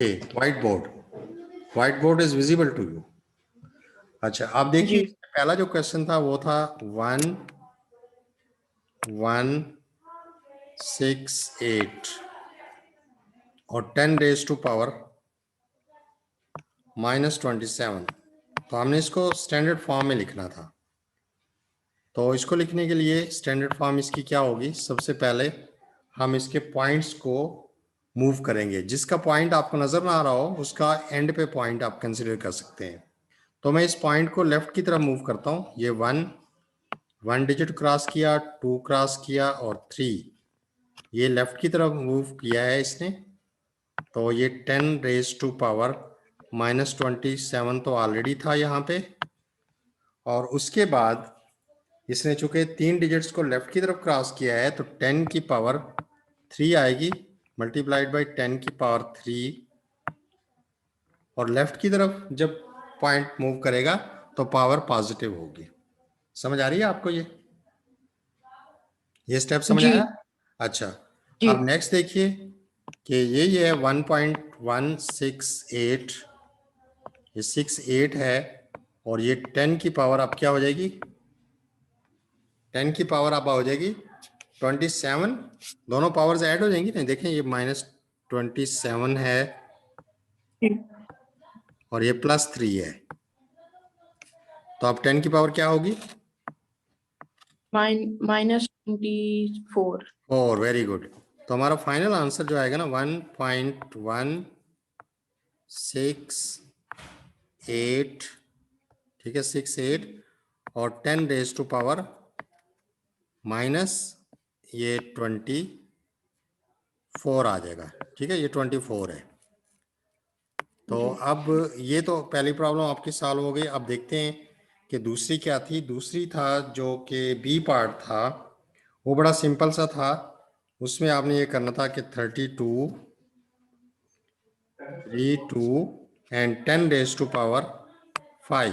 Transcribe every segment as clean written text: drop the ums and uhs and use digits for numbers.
White board is visible to you. अच्छा, आप देखिए पहला जो क्वेश्चन था वो था 1168 और 10 रेज टू पावर -27। तो हमने इसको स्टैंडर्ड फॉर्म में लिखना था। तो इसको लिखने के लिए स्टैंडर्ड फॉर्म इसकी क्या होगी, सबसे पहले हम इसके पॉइंट्स को मूव करेंगे। जिसका पॉइंट आपको नजर ना आ रहा हो उसका एंड पे पॉइंट आप कंसिडर कर सकते हैं। तो मैं इस पॉइंट को लेफ्ट की तरफ मूव करता हूँ। ये वन डिजिट क्रॉस किया, 2 क्रॉस किया और 3, ये लेफ्ट की तरफ मूव किया है इसने। तो ये 10 रेज टू पावर -27 तो ऑलरेडी था यहाँ पे, और उसके बाद इसने चूंकि 3 डिजिट्स को लेफ्ट की तरफ क्रॉस किया है तो 10 की पावर 3 आएगी मल्टीप्लाइड बाई 10 की पावर 3, और लेफ्ट की तरफ जब पॉइंट मूव करेगा तो पावर पॉजिटिव होगी। समझ आ रही है आपको ये स्टेप समझ आया? अच्छा, अब नेक्स्ट देखिए कि ये है 1.168, ये 68 है, और ये 10 की पावर अब क्या हो जाएगी, 10 की पावर अब हो जाएगी 27। दोनों पावर्स ऐड हो जाएंगी ना, देखें ये -27 है और ये +3 है। तो अब 10 की पावर क्या होगी, -24। और वेरी गुड। तो हमारा फाइनल आंसर जो आएगा ना 1.168, ठीक है, 68 और 10 रेज टू पावर ये 24 आ जाएगा। ठीक है, ये 24 है। तो अब ये तो पहली प्रॉब्लम आपकी सॉल्व हो गई। अब देखते हैं कि दूसरी क्या थी। दूसरी था जो कि बी पार्ट था, वो बड़ा सिंपल सा था। उसमें आपने ये करना था कि 32 एंड 10 रेज टू पावर 5,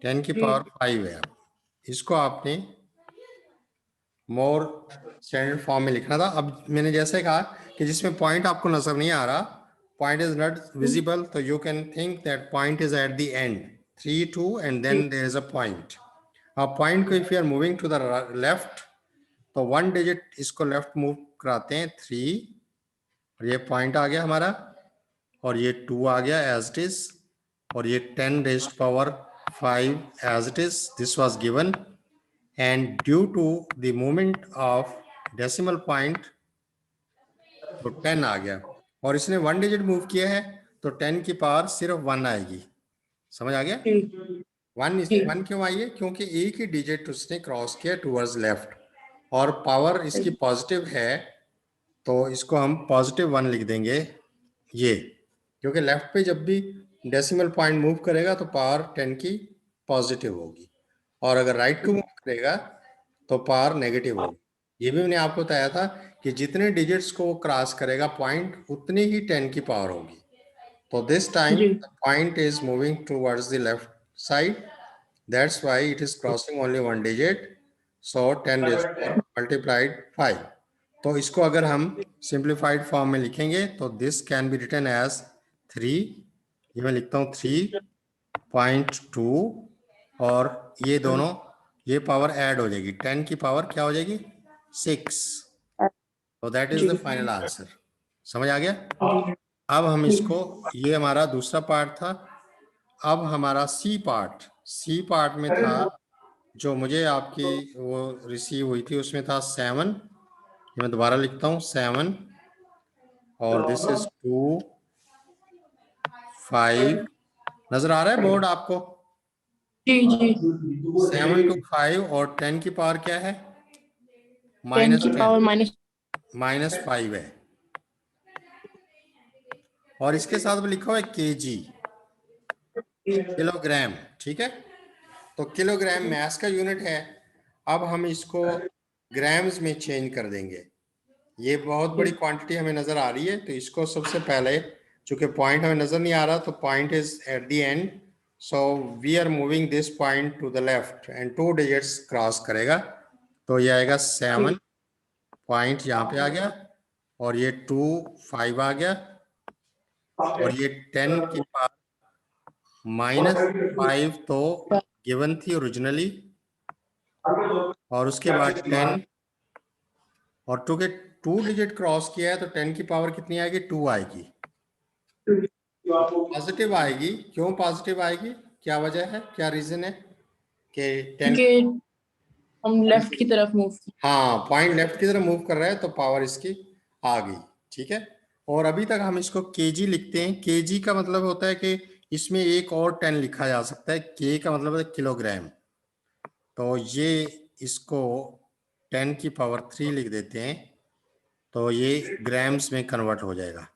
10 की पावर 5 है। इसको आपने मोर स्टैंडर्ड फॉर्म में लिखना था। अब मैंने जैसे कहा कि जिसमें पॉइंट आपको नजर नहीं आ रहा, पॉइंट इज नॉट विजिबल, तो you can think that point is at the end 3 2 and then there is a point. अब पॉइंट को if you are moving to the left तो 1 डिजिट इसको लेफ्ट मूव कराते हैं 3, और ये पॉइंट आ गया हमारा, और ये 2 आ गया एज इट इज, और ये 10 raised power 5 as it is, this was given, and due to the movement of decimal point तो 10 आ गया, और इसने 1 डिजिट मूव किया है तो 10 की पावर सिर्फ 1 आएगी। समझ आ गया? 1 क्यों आई है, क्योंकि एक ही डिजिट उसने क्रॉस किया टूवर्ड्स लेफ्ट, और पावर इसकी पॉजिटिव है तो इसको हम +1 लिख देंगे ये, क्योंकि लेफ्ट पे जब भी डेसिमल पॉइंट मूव करेगा तो पावर 10 की पॉजिटिव होगी, और अगर राइट को मूव करेगा तो पावर नेगेटिव होगी। ये भी मैंने आपको बताया था कि जितने डिजिट्स को क्रॉस करेगा पॉइंट उतनी ही 10 की पावर होगी। तो this time point is moving towards the left side, that's why it is crossing only 1 digit, so 10 raise to power multiplied 5। तो इसको अगर हम सिंप्लीफाइड फॉर्म में लिखेंगे तो this can be written as 3, ये मैं लिखता हूँ 3.2, और ये दोनों ये पावर ऐड हो जाएगी, 10 की पावर क्या हो जाएगी 6। तो that is the final answer. समझ आ गया? अब हम इसको, ये हमारा दूसरा पार्ट था। अब हमारा सी पार्ट में था जो मुझे आपकी वो रिसीव हुई थी, उसमें था 7, ये मैं दोबारा लिखता हूँ 7, और दिस इज 2 5, नजर आ रहा है बोर्ड आपको? 7 to 5 और 10 की पावर क्या है, -5 है, और इसके साथ भी लिखा हुआ है केजी, किलोग्राम। ठीक है, तो किलोग्राम मैस का यूनिट है। अब हम इसको ग्राम्स में चेंज कर देंगे। ये बहुत बड़ी क्वांटिटी हमें नजर आ रही है, तो इसको सबसे पहले, चूंकि पॉइंट हमें नजर नहीं आ रहा तो point is at the end, so we are moving this point to the left and 2 digits cross करेगा, तो ये आएगा 7 पॉइंट यहाँ पे आ गया, और ये 2 5 आ गया, और ये 10 की पावर -5 तो गिवन थी ओरिजिनली, और उसके बाद 10, और टू के 2 डिजिट क्रॉस किया है तो 10 की पावर कितनी आएगी? 2 आएगी। पॉजिटिव आएगी। क्यों पॉजिटिव आएगी? क्या वजह है, क्या रीजन है कि 10? क्योंकि हम लेफ्ट की तरफ मूव। हाँ, पॉइंट लेफ्ट की तरफ मूव कर रहा है तो पावर इसकी आ गई। ठीक है, और अभी तक हम इसको केजी लिखते हैं। केजी का मतलब होता है कि इसमें एक और 10 लिखा जा सकता है। के का मतलब है किलोग्राम, तो ये इसको 10 की पावर 3 लिख देते हैं तो ये ग्राम्स में कन्वर्ट हो जाएगा।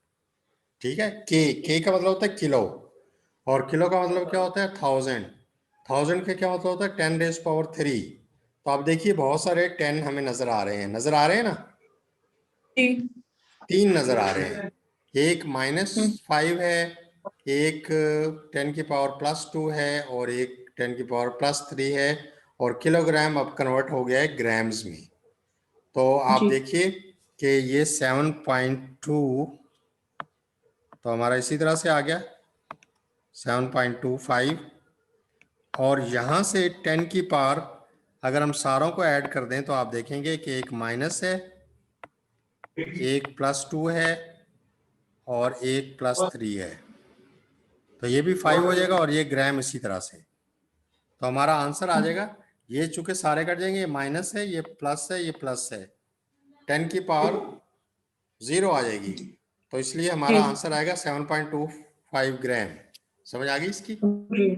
ठीक है, के का मतलब होता है किलो, और किलो का मतलब क्या होता है? 1000। 1000 का क्या मतलब होता है? 10⁻3। तो आप देखिए बहुत सारे 10 हमें नजर आ रहे हैं, नजर आ रहे हैं ना? जी। 3 नजर आ रहे हैं। एक -5 है, एक 10 की पावर +2 है, और एक 10 की पावर +3 है, और किलोग्राम अब कन्वर्ट हो गया है ग्राम्स में। तो आप जी। देखिए कि ये 7.2 तो हमारा इसी तरह से आ गया 7.25, और यहाँ से 10 की पावर अगर हम सारों को ऐड कर दें तो आप देखेंगे कि एक माइनस है, एक +2 है, और एक +3 है, तो ये भी 5 हो जाएगा, और ये ग्राम इसी तरह से। तो हमारा आंसर आ जाएगा, ये चूंकि सारे कट जाएंगे, ये माइनस है, ये प्लस है, ये प्लस है, 10 की पावर 0 आ जाएगी, तो इसलिए हमारा जी। आंसर आएगा 7.25 ग्राम। समझ आ गई इसकी? जी।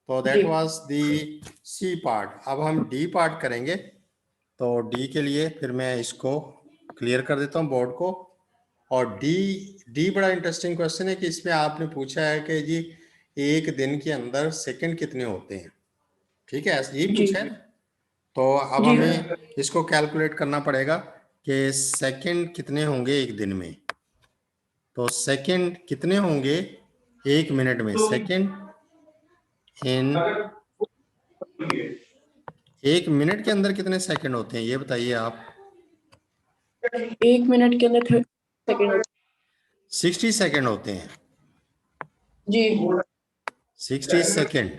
तो दैट जी। Was the C part. अब हम डी पार्ट करेंगे। तो डी के लिए फिर मैं इसको क्लियर कर देता हूँ बोर्ड को। और डी डी बड़ा इंटरेस्टिंग क्वेश्चन है कि इसमें आपने पूछा है कि जी एक दिन के अंदर सेकंड कितने होते हैं। ठीक है, ऐसे यही जी। पूछा है ना? तो अब जी। हमें इसको कैलकुलेट करना पड़ेगा कि सेकंड कितने होंगे एक दिन में। तो सेकंड कितने होंगे एक मिनट में? सेकंड इन एक मिनट के अंदर कितने सेकंड होते हैं ये बताइए आप। 1 मिनट के अंदर 30 सेकेंड। 60 सेकंड होते हैं। जी। 60 सेकंड,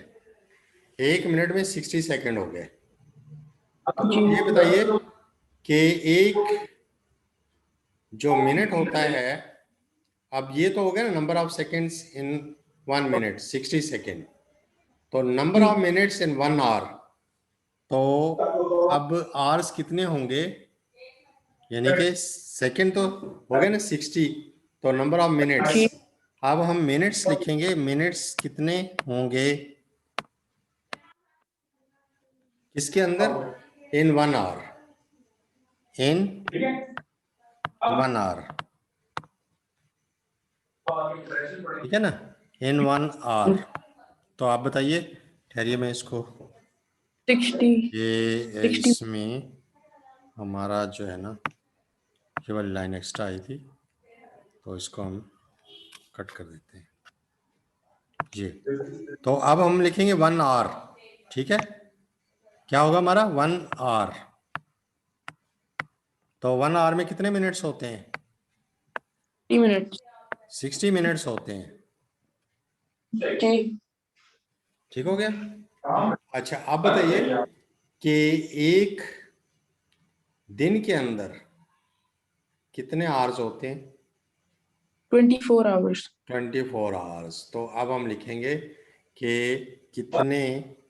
एक मिनट में 60 सेकंड हो गए। अब जी। ये बताइए कि एक जो मिनट होता है, अब ये तो हो गया ना number of seconds in 1 minute 60 second, तो नंबर जी। ऑफ मिनट्स इन 1 आवर, तो अब आवर्स कितने होंगे? यानी कि सेकंड तो हो गए ना 60, तो नंबर ऑफ मिनट्स। जी। अब हम मिनट्स लिखेंगे, मिनट्स कितने होंगे किसके अंदर? इन 1 आवर, इन 1 आवर। ठीक है ना, इन 1 आवर। तो आप बताइए, ठहरिए मैं इसको, 60। ये 60। इसमें हमारा जो है ना ये वाली लाइन एक्स्ट्रा आई थी, तो इसको हम कट कर देते हैं जी। तो अब हम लिखेंगे 1 आवर। ठीक है, क्या होगा हमारा 1 आवर? तो 1 आवर में कितने मिनट्स होते हैं? 30 मिनट। 60 मिनट्स होते हैं। जी। ठीक हो गया? अच्छा, अब बताइए कि एक दिन के अंदर कितने आवर्स होते हैं? 24 आवर्स। 24 आवर्स। तो अब हम लिखेंगे कि कितने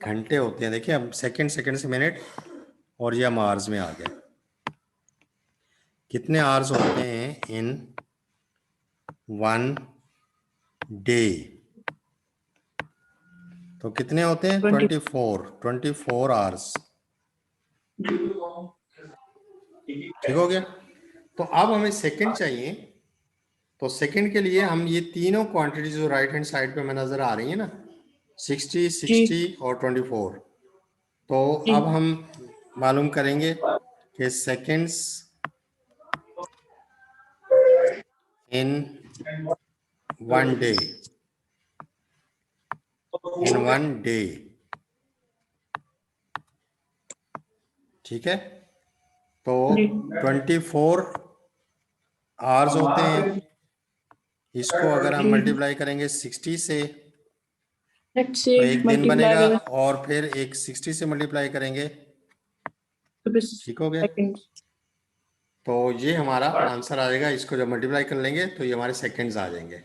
घंटे होते हैं। देखिए अब सेकंड, सेकंड से मिनट, और ये हम आवर्स में आ गए। कितने आवर्स होते हैं इन 1 डे? तो कितने होते हैं? 20। 24 आवर्स। ठीक हो गया? तो अब हमें सेकंड चाहिए। तो सेकंड के लिए हम ये तीनों क्वांटिटी जो राइट हैंड साइड पे हमें नजर आ रही है ना, 60, जी। 60 और 24, तो जी। अब हम मालूम करेंगे कि seconds in 1 day, in 1 day. ठीक है, तो जी। 24 आवर्स होते हैं इसको अगर हम जी। मल्टीप्लाई करेंगे 60 से लेट्स से तो एक दिन मल्टीप्लाई बनेगा, करें और फिर एक 60 से मल्टीप्लाई करेंगे, तो फिर ठीक हो गया। सेकंड्स। तो ये हमारा आंसर आ जाएगा, इसको जब मल्टीप्लाई कर लेंगे तो ये हमारे सेकंड्स आ जाएंगे,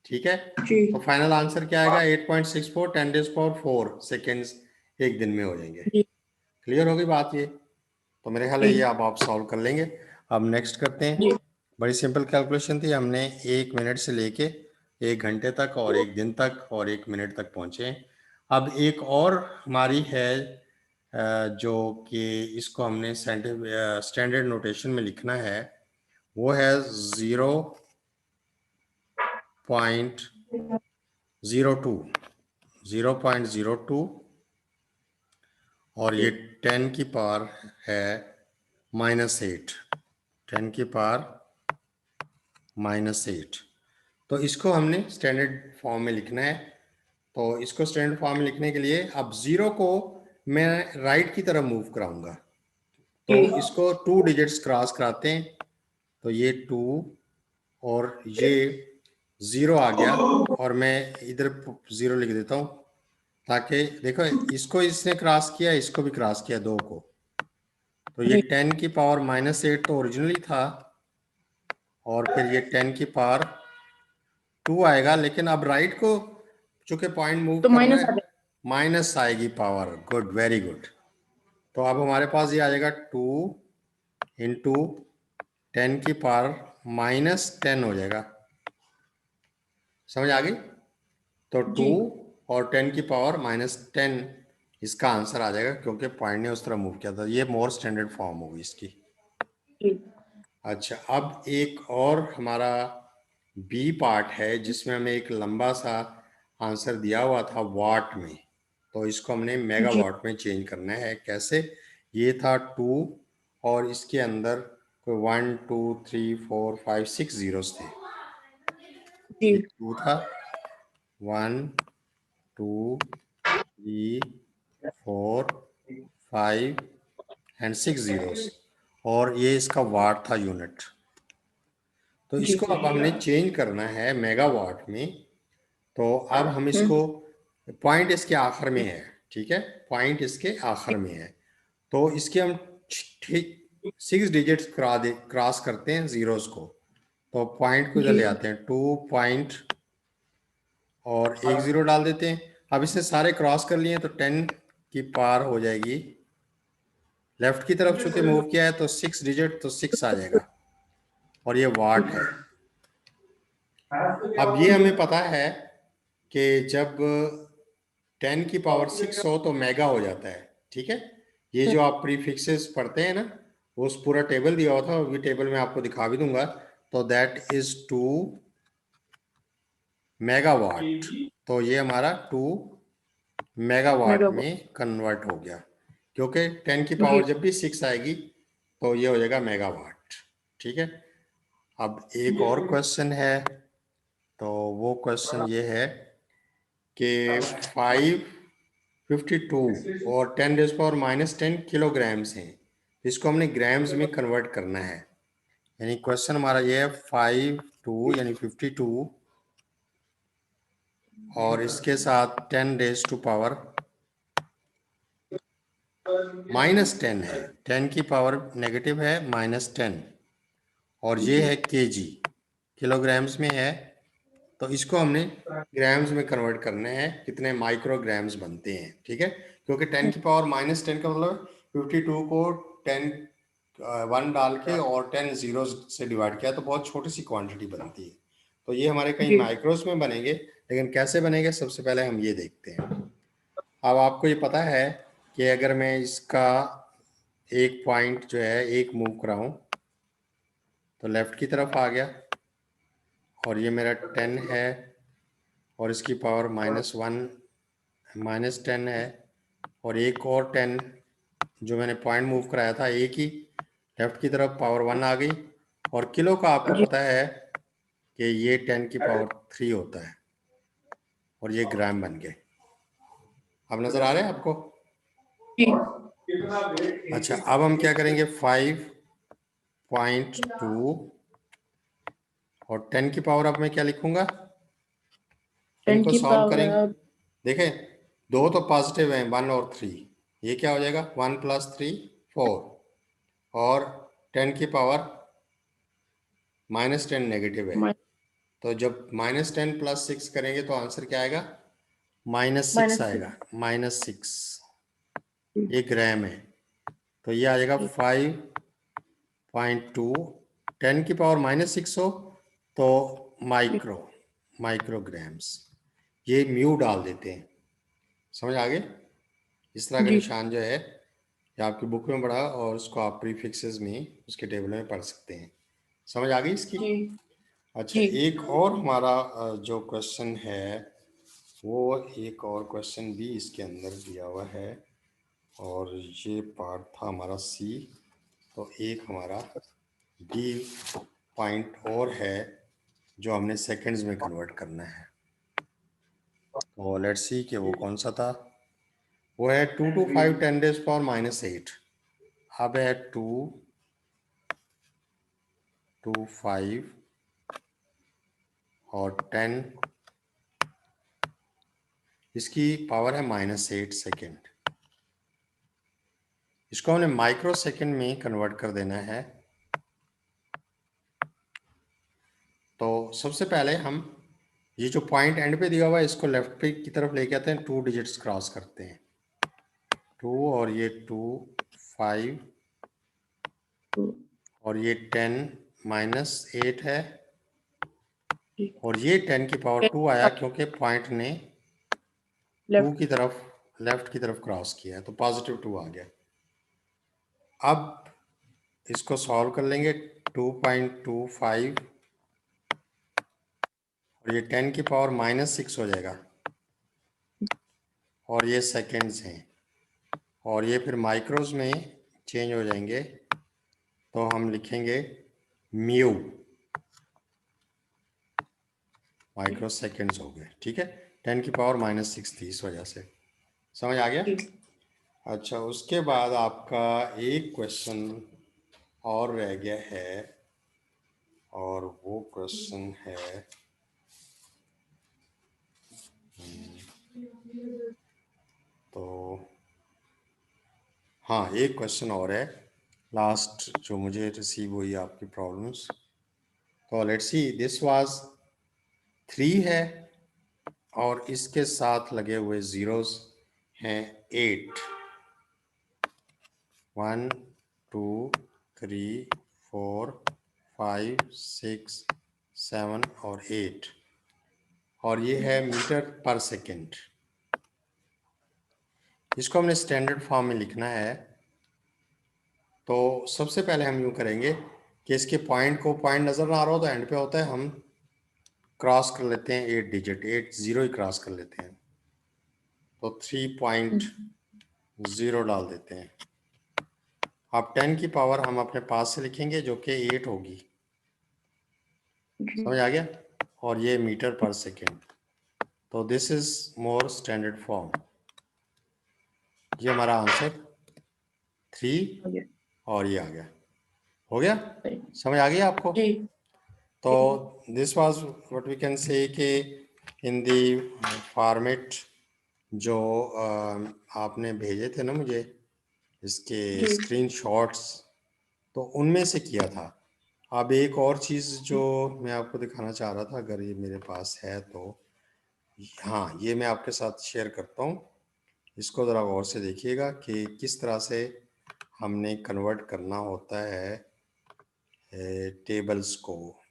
ठीक है। जी तो फाइनल आंसर क्या आएगा, 8.64 10⁻⁴ सेकेंड्स एक दिन में हो जाएंगे। जी क्लियर हो गई बात ये। तो मेरे ख्याल है जी ये अब आप सॉल्व कर लेंगे। अब नेक्स्ट करते हैं। जी बड़ी सिंपल कैलकुलेशन थी, हमने 1 मिनट से लेके 1 घंटे तक और 1 दिन तक और 1 मिनट तक पहुंचे हैं। अब एक और हमारी है जो कि इसको हमने स्टैंडर्ड नोटेशन में लिखना है, वो है 0.02 और ये 10 की पावर है -8, 10 की पावर -8। तो इसको हमने स्टैंडर्ड फॉर्म में लिखना है। तो इसको स्टैंडर्ड फॉर्म में लिखने के लिए अब 0 को मैं राइट की तरफ मूव कराऊंगा, तो जी इसको 2 डिजिट्स क्रॉस कराते हैं। तो ये 2 और ये 0 आ गया, और मैं इधर 0 लिख देता हूँ ताकि देखो इसको इसने क्रॉस किया, इसको भी क्रॉस किया 2 को। तो ये जी 10 की पावर -8 तो ओरिजिनली था, और फिर ये 10 की पावर 2 आएगा, लेकिन अब राइट को चूंकि पॉइंट मूव तो कर रहा माइनस आ है, जाएगा। माइनस आएगी पावर। Good, very good. तो अब हमारे पास ये आ जाएगा 2 इंटू 10 की पावर -10 हो जाएगा। समझ आ गई। तो 2 जी और 10 की पावर -10 इसका आंसर आ जाएगा, क्योंकि पॉइंट ने उस तरह मूव किया था। ये मोर स्टैंडर्ड फॉर्म होगी इसकी। जी अच्छा, अब एक और हमारा बी पार्ट है जिसमें हमें एक लंबा सा आंसर दिया हुआ था वाट में, तो इसको हमने जी मेगावाट में चेंज करना है। कैसे, ये था 2 और इसके अंदर कोई 1 2 3 4 5 6 जीरोस थे। जी ये 2 था, 1 2 3 4 5 एंड 6 जीरोस, और ये इसका वाट था, यूनिट। तो जी इसको अब हमने चेंज करना है मेगावाट में। तो अब हम इसको, पॉइंट इसके आखिर में है, ठीक है, पॉइंट इसके आखिर में है। तो इसके हम ठीक 6 डिजिट्स क्रॉस करते हैं जीरोस को। तो पॉइंट को इधर जी ले आते हैं, 2 पॉइंट और 1 जीरो डाल देते हैं। अब इसने सारे क्रॉस कर लिए, तो 10 की पार हो जाएगी। लेफ्ट की तरफ चूंकि मूव किया है तो 6 डिजिट, तो 6 आ जाएगा, और ये वाट है। अब ये हमें पता है कि जब 10 की पावर 6 हो तो मेगा हो जाता है, ठीक है। ये जो आप प्रीफिक्सेस पढ़ते हैं ना, वो उस पूरा टेबल दिया हुआ था, वो टेबल मैं आपको दिखा भी दूंगा। तो दैट इज 2 मेगावाट। तो ये हमारा 2 मेगावाट मेगावाट। में कन्वर्ट हो गया, क्योंकि 10 की जी पावर जब भी 6 आएगी तो ये हो जाएगा मेगावाट, ठीक है। अब एक और क्वेश्चन है, तो वो क्वेश्चन ये है कि 552 और 10⁻⁻10 किलोग्राम्स हैं, इसको हमने ग्राम्स में कन्वर्ट करना है। यानी क्वेश्चन हमारा ये है 52 यानी 52 और इसके साथ 10⁻⁻⁻ -10 है, 10 की पावर नेगेटिव है -10, और ये है केजी, किलोग्राम्स में है। तो इसको हमने ग्राम्स में कन्वर्ट करने हैं, कितने माइक्रोग्राम्स बनते हैं, ठीक है। क्योंकि 10 की पावर -10 का मतलब 52 को 10 1 डाल के और 10 जीरो से डिवाइड किया तो बहुत छोटी सी क्वांटिटी बनती है। तो ये हमारे कहीं जी माइक्रोस में बनेंगे, लेकिन कैसे बनेंगे सबसे पहले हम ये देखते हैं। अब आपको ये पता है कि अगर मैं इसका एक पॉइंट जो है एक मूव कराऊं तो लेफ्ट की तरफ आ गया, और ये मेरा 10 है और इसकी पावर -1 -10 है, और एक और 10 जो मैंने पॉइंट मूव कराया था एक ही, लेफ्ट की तरफ पावर 1 आ गई। और किलो का आपको जी पता है कि ये 10 की पावर 3 होता है, और ये ग्राम बन गए। अब नजर आ रहे हैं आपको। जी अच्छा, अब हम क्या करेंगे, 5.2 और 10 की पावर अब मैं क्या लिखूंगा, 10 इनको की सॉल्व पावर करेंगे। अब देखें, दो तो पॉजिटिव हैं, 1 और 3, ये क्या हो जाएगा 1 + 3 4, और 10 की पावर -10 नेगेटिव है, तो जब -10 + 6 करेंगे तो आंसर क्या आएगा, -6 आएगा, -6, ये ग्राम है, तो ये आ जाएगा 5.2। 10 की पावर -6 हो तो माइक्रोग्राम्स, ये म्यू डाल देते हैं, समझ आ गए। इस तरह का जी निशान जो है ये आपकी बुक में पढ़ा और उसको आप प्रीफिक्सेस में उसके टेबल में पढ़ सकते हैं, समझ आ गई इसकी। जी अच्छा, जी एक और हमारा जो क्वेश्चन है, वो एक और क्वेश्चन भी इसके अंदर दिया हुआ है, और ये पार्ट था हमारा सी, तो एक हमारा डी पॉइंट और है जो हमने सेकंड्स में कन्वर्ट करना है, तो लेट्स सी कि वो कौन सा था। वो है 2 to 5 10 raised to -8। अब है 2 to 5 और 10, इसकी पावर है -8 सेकेंड। इसको हमने माइक्रो सेकेंड में कन्वर्ट कर देना है, तो सबसे पहले हम ये जो पॉइंट एंड पे दिया हुआ है इसको लेफ्ट पे की तरफ लेके आते हैं, 2 डिजिट्स क्रॉस करते हैं, 2 और ये 2 5 और ये 10 -8 है, और ये 10 की पावर 2 आया क्योंकि पॉइंट ने 2 की तरफ लेफ्ट की तरफ क्रॉस किया है, तो +2 आ गया। अब इसको सॉल्व कर लेंगे, 2.25 और ये 10 की पावर -6 हो जाएगा, और ये सेकेंड्स हैं, और ये फिर माइक्रोज में चेंज हो जाएंगे, तो हम लिखेंगे म्यू, माइक्रो सेकेंड्स हो गए, ठीक है। 10 की पावर -6 थी इस वजह से, समझ आ गया। अच्छा, उसके बाद आपका एक क्वेश्चन और रह गया है, और वो क्वेश्चन है तो हाँ, एक क्वेश्चन और है लास्ट जो मुझे रिसीव हुई आपकी प्रॉब्लम्स, तो लेट्स सी, दिस वाज 3 है और इसके साथ लगे हुए जीरोस हैं 8, 1 2 3 4 5 6 7 और 8, और ये है मीटर पर सेकेंड। इसको हमने स्टैंडर्ड फॉर्म में लिखना है, तो सबसे पहले हम यूँ करेंगे कि इसके पॉइंट को, पॉइंट नज़र ना आ रहा हो तो एंड पे होता है, हम क्रॉस कर लेते हैं 8 डिजिट, 8 0 ही क्रॉस कर लेते हैं, तो 3.0 डाल देते हैं। अब 10 की पावर हम अपने पास से लिखेंगे जो कि 8 होगी, समझ आ गया, और ये मीटर पर सेकेंड, तो this is more standard form. ये हमारा आंसर 3 और ये आ गया, हो गया, समझ आ गई आपको। जी तो this was what we can say कि इन दी फॉर्मेट जो आपने भेजे थे ना मुझे इसके जी स्क्रीनशॉट्स, तो उनमें से किया था। अब एक और चीज़ जो मैं आपको दिखाना चाह रहा था, अगर ये मेरे पास है तो, हाँ, ये मैं आपके साथ शेयर करता हूँ, इसको ज़रा गौर से देखिएगा कि किस तरह से हमने कन्वर्ट करना होता है टेबल्स को,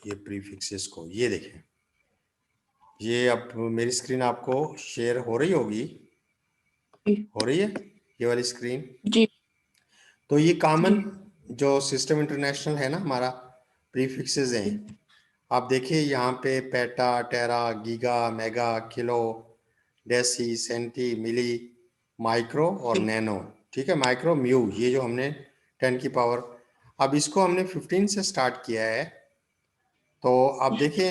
ये प्रीफिक्सेस को। ये देखें, ये अब मेरी स्क्रीन आपको शेयर हो रही होगी, हो रही है ये वाली स्क्रीन। जी तो ये कॉमन जो सिस्टम इंटरनेशनल है ना हमारा, प्रीफिक्सेस हैं, आप देखिए यहाँ पे peta, tera, giga, mega, kilo, deci, centi, milli, micro और नैनो, ठीक है, माइक्रो, म्यू, ये जो हमने 10 की पावर, अब इसको हमने 15 से स्टार्ट किया है, तो आप देखिए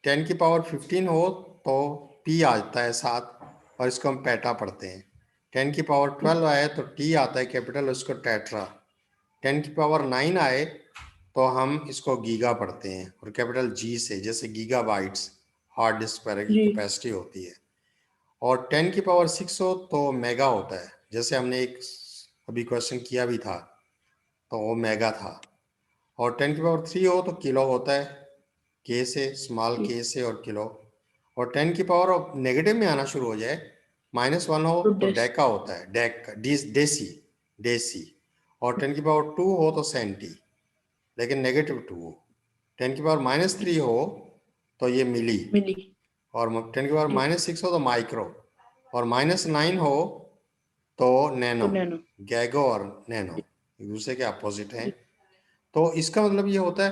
10 की पावर 15 हो तो पी आता है साथ, और इसको हम पेटा पढ़ते हैं। 10 की पावर 12 आए तो टी आता है कैपिटल, उसको टेट्रा। 10 की पावर 9 आए तो हम इसको गीगा पढ़ते हैं, और कैपिटल जी से, जैसे गीगाबाइट्स हार्ड डिस्क पर की जी कैपेसिटी होती है। और 10 की पावर 6 हो तो मेगा होता है, जैसे हमने एक अभी क्वेश्चन किया भी था, तो वो मेगा था। और 10 की पावर 3 हो तो किलो होता है, के से, स्मॉल जी के से और किलो। और 10 की पावर नेगेटिव में आना शुरू हो जाए, -1 हो तो तो डेका होता है, डेसी डेसी। और 10 की पावर 2 हो तो सेंटी, लेकिन -2 हो। 10 की पावर -3 हो तो ये मिली, मिली। और 10 की पावर जी -6 हो तो माइक्रो, और -9 हो तो नैनो। तो नैनो। गैगो और नैनो एक दूसरे के अपोजिट हैं। जी तो इसका मतलब ये होता है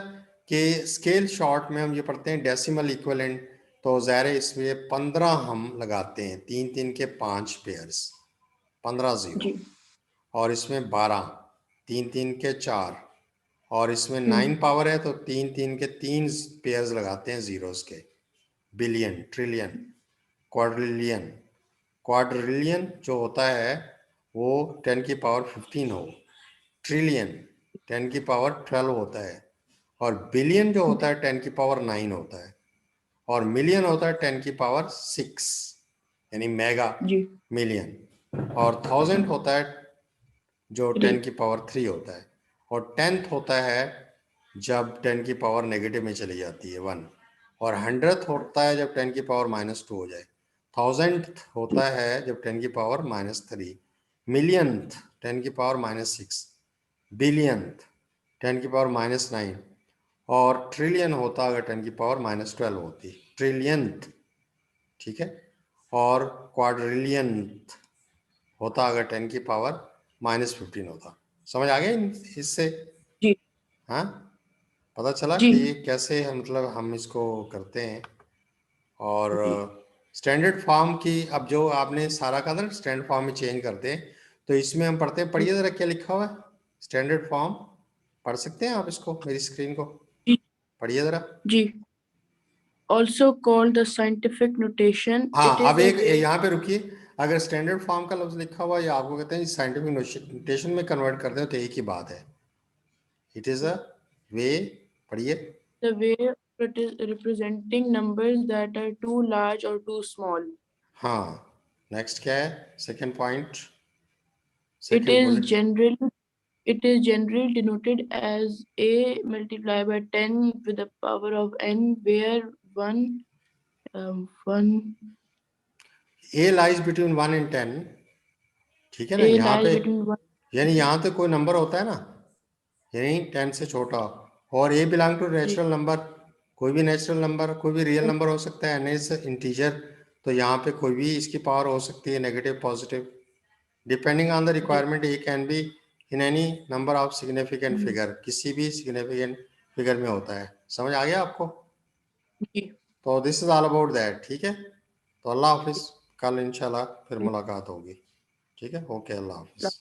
कि स्केल शॉर्ट में हम ये पढ़ते हैं डेसिमल इक्विवेलेंट, तो ज़ाहिर है इसमें 15 हम लगाते हैं, 3 3 के 5 पेयर्स, 15 0। जी और इसमें 12, 3 3 के 4, और इसमें 9 हम्म पावर है तो 3 3 के 3 पेयर्स लगाते हैं जीरोस के। Billion, trillion, quadrillion. क्वाड्रिलियन जो होता है वो 10 की पावर 15 हो। ट्रिलियन 10 की पावर 12 होता है। और बिलियन जो होता है 10 की पावर 9 होता है। और मिलियन होता है 10 की पावर 6, यानी मेगा जी मिलियन। और थाउजेंड होता है जो 10 3 की पावर 3 होता है। और टेंथ होता है जब 10 की पावर नेगेटिव में चली जाती है, 1। और हंड्रेड होता है जब 10 की पावर -2 हो जाए। थाउजेंड होता है जब 10 की पावर -3। मिलियंथ 10 की पावर -6। बिलियंथ 10 की पावर -9। और ट्रिलियन होता अगर 10 की पावर -12 होती, ट्रिलियंथ, ठीक है। और क्वाड्रिलियंथ होता अगर 10 की पावर -15 होता। समझ आ गया इससे? जी हाँ, पता चला जी कि ये कैसे मतलब हम इसको करते हैं। और जी स्टैंडर्ड फॉर्म की, अब जो आपने सारा का ना स्टैंडर्ड फॉर्म में चेंज करते हैं, तो इसमें हम पढ़ते हैं, पढ़िए ज़रा क्या लिखा हुआ है स्टैंडर्ड फॉर्म। पढ़ सकते हैं आप इसको, मेरी स्क्रीन को जी पढ़िए ज़रा। जी also called the scientific notation, it हाँ, is अब a एक way. यहाँ पे रुकिए। अगर स्टैंडर्ड फॉर्म का लफ्ज़ लिखा हुआ है या आपको कहते हैं साइंटिफिक नोटेशन में कन्वर्ट करते हैं, तो एक ही बात है। इट इज़ अ वे, पढ़िए। The way of representing numbers that are too large or too small. हाँ, नेक्स्ट क्या है second point, It second is bullet. generally it is generally denoted as a multiplied by 10 with the power of n, where one A lies between 1 and 10, ठीक है ना। a यहाँ lies पे between 1. यानी यहाँ तो कोई नंबर होता है ना, यानी 10 से छोटा। और ए बिलोंग टू जी नेचुरल नंबर, कोई भी नेचुरल नंबर, कोई भी रियल नंबर हो सकता है, एन इज इंटीजर। तो यहाँ पे कोई भी इसकी पावर हो सकती है, negative positive, depending on the जी रिक्वायरमेंट। ये can be in any number of significant figure, किसी भी सिग्निफिकेंट फिगर में होता है। समझ आ गया आपको? जी तो this is all about that, ठीक है। तो अल्लाह हाफिज, कल इंशाल्लाह फिर मुलाकात होगी, ठीक है। ओके, अल्लाह हाफिज।